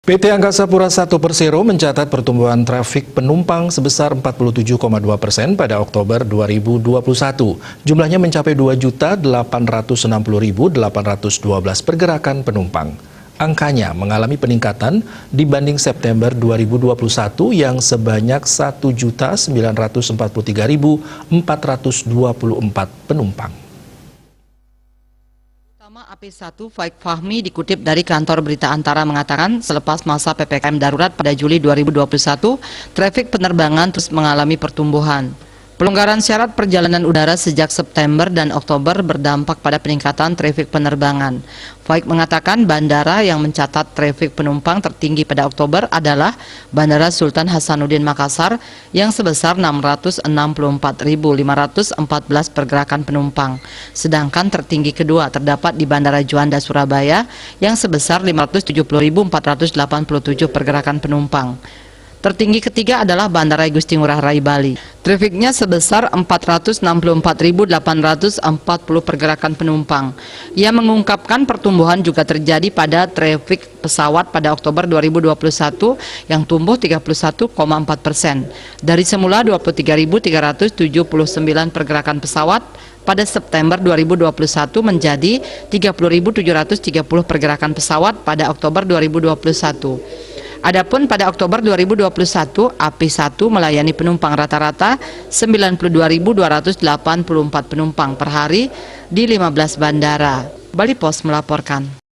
PT Angkasa Pura I Persero mencatat pertumbuhan trafik penumpang sebesar 47,2% pada Oktober 2021. Jumlahnya mencapai 2.860.812 pergerakan penumpang. Angkanya mengalami peningkatan dibanding September 2021 yang sebanyak 1.943.424 penumpang. AP1 Faik Fahmi dikutip dari kantor berita Antara mengatakan selepas masa PPKM darurat pada Juli 2021, trafik penerbangan terus mengalami pertumbuhan. Pelonggaran syarat perjalanan udara sejak September dan Oktober berdampak pada peningkatan trafik penerbangan. Faik mengatakan bandara yang mencatat trafik penumpang tertinggi pada Oktober adalah Bandara Sultan Hasanuddin Makassar yang sebesar 664.514 pergerakan penumpang. Sedangkan tertinggi kedua terdapat di Bandara Juanda Surabaya yang sebesar 570.487 pergerakan penumpang. Tertinggi ketiga adalah Bandara Igusti Ngurah Rai Bali. Trafiknya sebesar 464.840 pergerakan penumpang. Ia mengungkapkan pertumbuhan juga terjadi pada trafik pesawat pada Oktober 2021 yang tumbuh 31,4%. Dari semula 23.379 pergerakan pesawat pada September 2021 menjadi 30.730 pergerakan pesawat pada Oktober 2021. Adapun pada Oktober 2021, AP1 melayani penumpang rata-rata 92.284 penumpang per hari di 15 bandara. Bali Pos melaporkan.